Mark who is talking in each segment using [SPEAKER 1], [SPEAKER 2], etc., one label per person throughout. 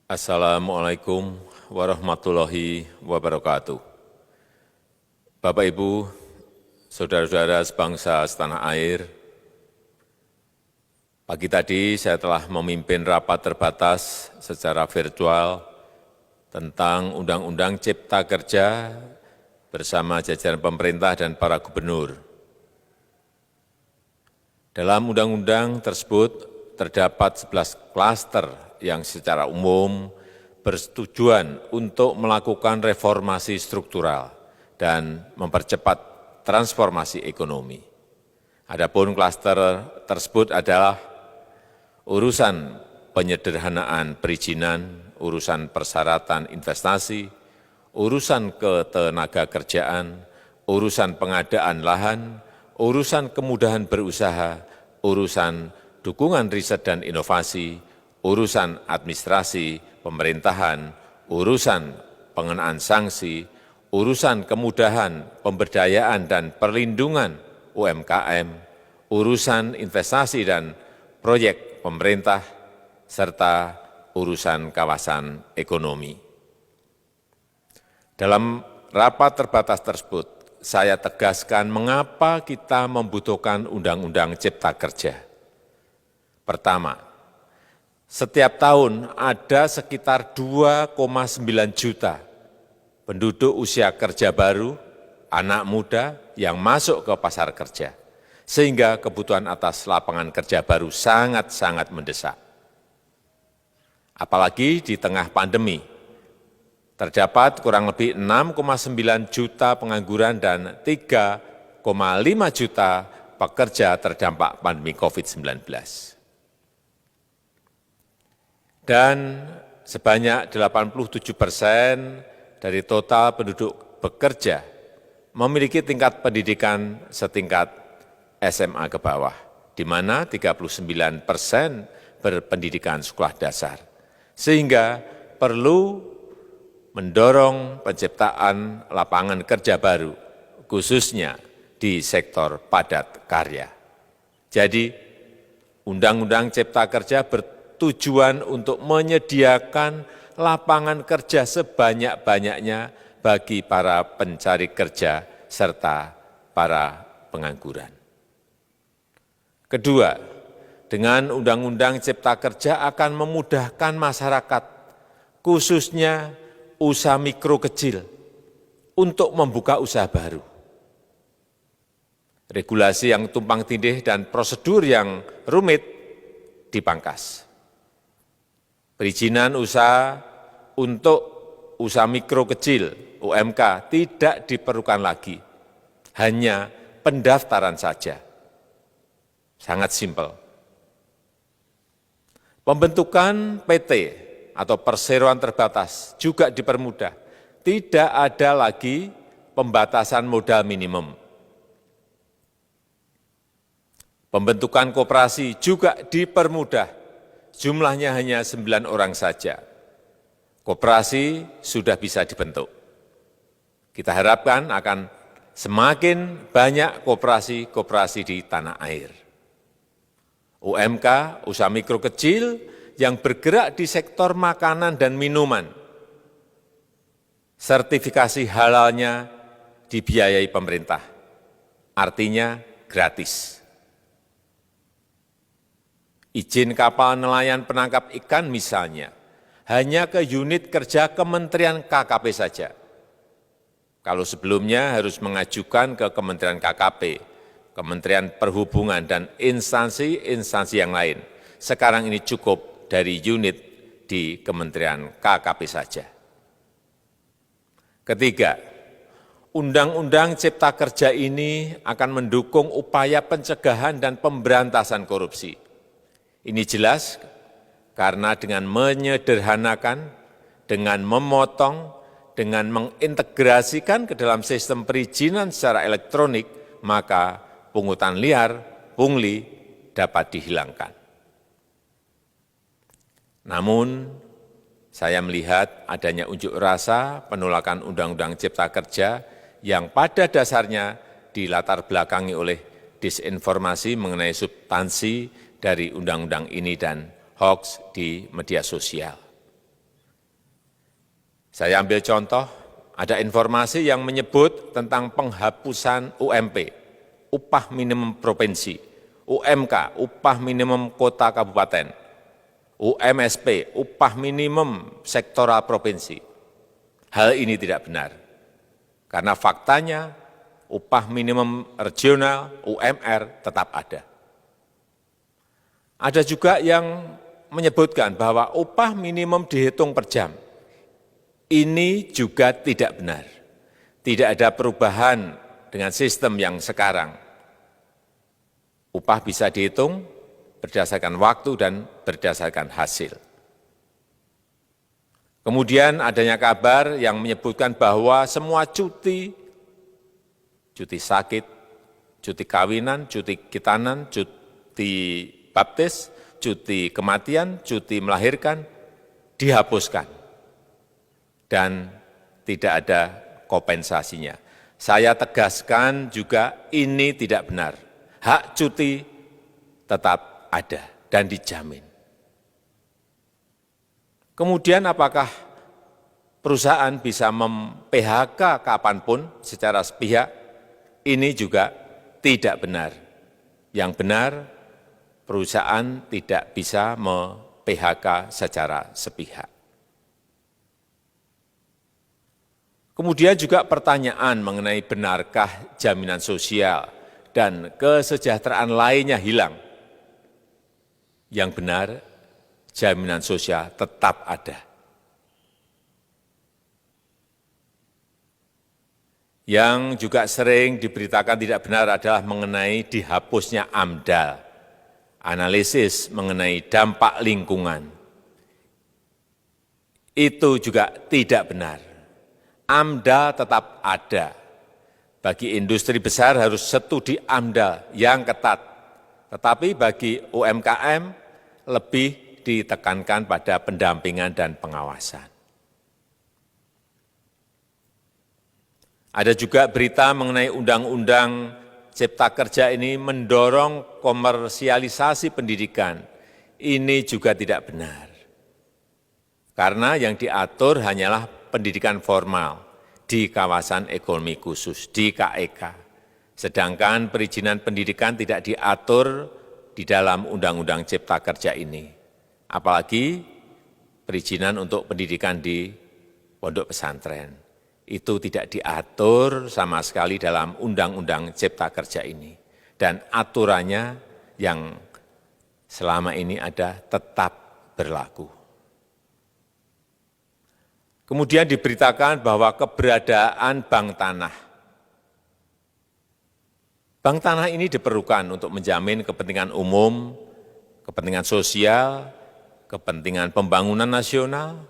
[SPEAKER 1] Assalamualaikum warahmatullahi wabarakatuh. Bapak, Ibu, saudara-saudara sebangsa setanah air, pagi tadi saya telah memimpin rapat terbatas secara virtual tentang Undang-Undang Cipta Kerja bersama jajaran pemerintah dan para gubernur. Dalam undang-undang tersebut terdapat 11 klaster yang secara umum bertujuan untuk melakukan reformasi struktural dan mempercepat transformasi ekonomi. Adapun klaster tersebut adalah urusan penyederhanaan perizinan, urusan persyaratan investasi, urusan ketenagakerjaan, urusan pengadaan lahan, urusan kemudahan berusaha, urusan dukungan riset dan inovasi, urusan administrasi pemerintahan, urusan pengenaan sanksi, urusan kemudahan pemberdayaan dan perlindungan UMKM, urusan investasi dan proyek pemerintah, serta urusan kawasan ekonomi. Dalam rapat terbatas tersebut, saya tegaskan mengapa kita membutuhkan Undang-Undang Cipta Kerja. Pertama, setiap tahun ada sekitar 2,9 juta penduduk usia kerja baru, anak muda yang masuk ke pasar kerja, sehingga kebutuhan atas lapangan kerja baru sangat-sangat mendesak. Apalagi di tengah pandemi, terdapat kurang lebih 6,9 juta pengangguran dan 3,5 juta pekerja terdampak pandemi COVID-19. Dan sebanyak 87% dari total penduduk bekerja memiliki tingkat pendidikan setingkat SMA ke bawah, di mana 39% berpendidikan sekolah dasar. Sehingga perlu mendorong penciptaan lapangan kerja baru, khususnya di sektor padat karya. Jadi, Undang-Undang Cipta Kerja bertujuan untuk menyediakan lapangan kerja sebanyak-banyaknya bagi para pencari kerja serta para pengangguran. Kedua, dengan Undang-Undang Cipta Kerja akan memudahkan masyarakat, khususnya usaha mikro kecil, untuk membuka usaha baru. Regulasi yang tumpang tindih dan prosedur yang rumit dipangkas. Perizinan usaha untuk usaha mikro kecil (UMK) tidak diperlukan lagi, hanya pendaftaran saja. Sangat simpel. Pembentukan PT atau perseroan terbatas juga dipermudah. Tidak ada lagi pembatasan modal minimum. Pembentukan koperasi juga dipermudah. Jumlahnya hanya 9 orang saja. Koperasi sudah bisa dibentuk. Kita harapkan akan semakin banyak koperasi-koperasi di tanah air. UMK, usaha mikro kecil yang bergerak di sektor makanan dan minuman. Sertifikasi halalnya dibiayai pemerintah, artinya gratis. Izin kapal nelayan penangkap ikan misalnya, hanya ke unit kerja Kementerian KKP saja. Kalau sebelumnya harus mengajukan ke Kementerian KKP, Kementerian Perhubungan, dan instansi-instansi yang lain. Sekarang ini cukup dari unit di Kementerian KKP saja. Ketiga, Undang-Undang Cipta Kerja ini akan mendukung upaya pencegahan dan pemberantasan korupsi. Ini jelas karena dengan menyederhanakan, dengan memotong, dengan mengintegrasikan ke dalam sistem perizinan secara elektronik, maka pungutan liar, pungli dapat dihilangkan. Namun, saya melihat adanya unjuk rasa penolakan Undang-Undang Cipta Kerja yang pada dasarnya dilatar belakangi oleh disinformasi mengenai substansi dari undang-undang ini dan hoax di media sosial. Saya ambil contoh, ada informasi yang menyebut tentang penghapusan UMP, upah minimum provinsi, UMK, upah minimum kota kabupaten, UMSP, upah minimum sektoral provinsi. Hal ini tidak benar, karena faktanya upah minimum regional, UMR, tetap ada. Ada juga yang menyebutkan bahwa upah minimum dihitung per jam. Ini juga tidak benar. Tidak ada perubahan dengan sistem yang sekarang. Upah bisa dihitung berdasarkan waktu dan berdasarkan hasil. Kemudian adanya kabar yang menyebutkan bahwa semua cuti sakit, cuti kawinan, cuti khitanan, cuti baptis, cuti kematian, cuti melahirkan, dihapuskan. Dan tidak ada kompensasinya. Saya tegaskan juga ini tidak benar. Hak cuti tetap ada dan dijamin. Kemudian apakah perusahaan bisa mem-PHK kapanpun secara sepihak? Ini juga tidak benar. Yang benar, perusahaan tidak bisa mem-PHK secara sepihak. Kemudian juga pertanyaan mengenai benarkah jaminan sosial dan kesejahteraan lainnya hilang. Yang benar, jaminan sosial tetap ada. Yang juga sering diberitakan tidak benar adalah mengenai dihapusnya AMDAL, analisis mengenai dampak lingkungan. Itu juga tidak benar. AMDAL tetap ada. Bagi industri besar harus studi AMDAL yang ketat. Tetapi bagi UMKM lebih ditekankan pada pendampingan dan pengawasan. Ada juga berita mengenai Undang-Undang Cipta Kerja ini mendorong komersialisasi pendidikan. Ini juga tidak benar. Karena yang diatur hanyalah pendidikan formal di kawasan ekonomi khusus, di KEK. Sedangkan perizinan pendidikan tidak diatur di dalam Undang-Undang Cipta Kerja ini. Apalagi perizinan untuk pendidikan di pondok pesantren. Itu tidak diatur sama sekali dalam Undang-Undang Cipta Kerja ini. Dan aturannya yang selama ini ada tetap berlaku. Kemudian diberitakan bahwa keberadaan bank tanah. Bank tanah ini diperlukan untuk menjamin kepentingan umum, kepentingan sosial, kepentingan pembangunan nasional,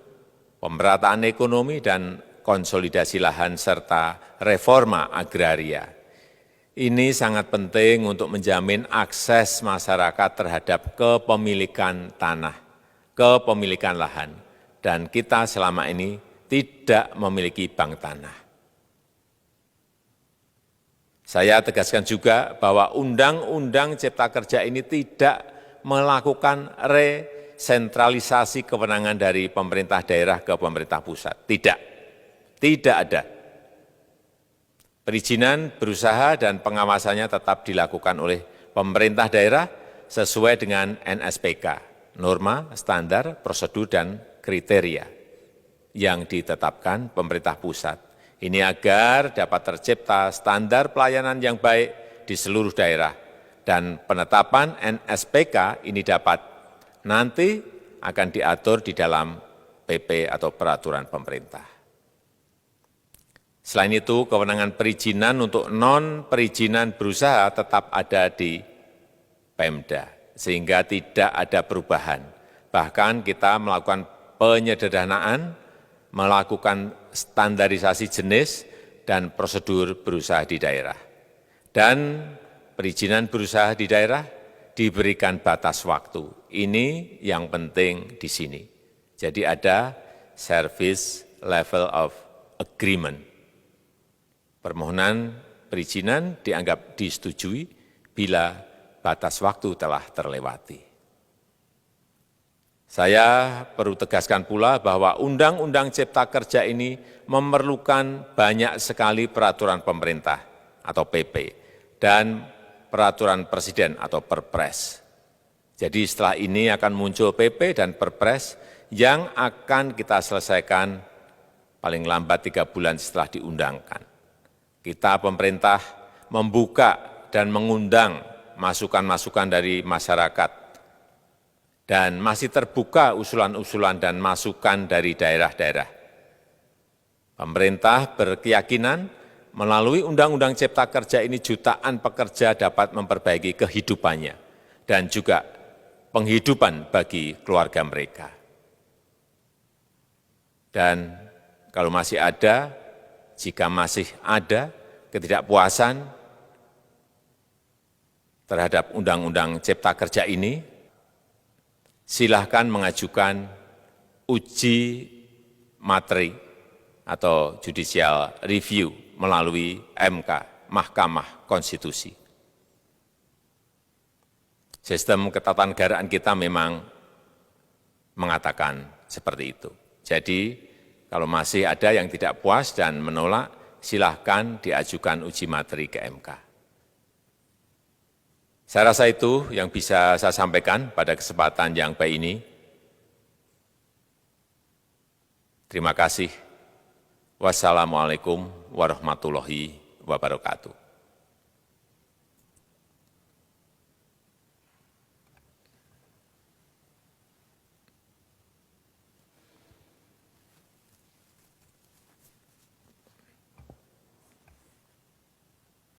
[SPEAKER 1] pemerataan ekonomi, dan konsolidasi lahan serta reforma agraria. Ini sangat penting untuk menjamin akses masyarakat terhadap kepemilikan tanah, kepemilikan lahan, dan kita selama ini tidak memiliki bank tanah. Saya tegaskan juga bahwa Undang-Undang Cipta Kerja ini tidak melakukan resentralisasi kewenangan dari pemerintah daerah ke pemerintah pusat. Tidak ada. Perizinan berusaha dan pengawasannya tetap dilakukan oleh pemerintah daerah sesuai dengan NSPK, norma, standar, prosedur, dan kriteria yang ditetapkan pemerintah pusat. Ini agar dapat tercipta standar pelayanan yang baik di seluruh daerah. Dan penetapan NSPK ini dapat nanti akan diatur di dalam PP atau peraturan pemerintah. Selain itu, kewenangan perizinan untuk non-perizinan berusaha tetap ada di Pemda, sehingga tidak ada perubahan. Bahkan kita melakukan penyederhanaan, melakukan standarisasi jenis dan prosedur berusaha di daerah. Dan perizinan berusaha di daerah diberikan batas waktu. Ini yang penting di sini. Jadi ada service level of agreement. Permohonan perizinan dianggap disetujui bila batas waktu telah terlewati. Saya perlu tegaskan pula bahwa Undang-Undang Cipta Kerja ini memerlukan banyak sekali peraturan pemerintah atau PP dan peraturan presiden atau Perpres. Jadi setelah ini akan muncul PP dan Perpres yang akan kita selesaikan paling lambat 3 bulan setelah diundangkan. Kita pemerintah membuka dan mengundang masukan-masukan dari masyarakat dan masih terbuka usulan-usulan dan masukan dari daerah-daerah. Pemerintah berkeyakinan melalui Undang-Undang Cipta Kerja ini jutaan pekerja dapat memperbaiki kehidupannya dan juga penghidupan bagi keluarga mereka. Dan kalau masih ada, jika masih ada ketidakpuasan terhadap Undang-Undang Cipta Kerja ini, silahkan mengajukan uji materi atau judicial review melalui MK, Mahkamah Konstitusi. Sistem ketatanegaraan kita memang mengatakan seperti itu. Jadi, kalau masih ada yang tidak puas dan menolak, silahkan diajukan uji materi ke MK. Saya rasa itu yang bisa saya sampaikan pada kesempatan yang baik ini. Terima kasih. Wassalamualaikum warahmatullahi wabarakatuh.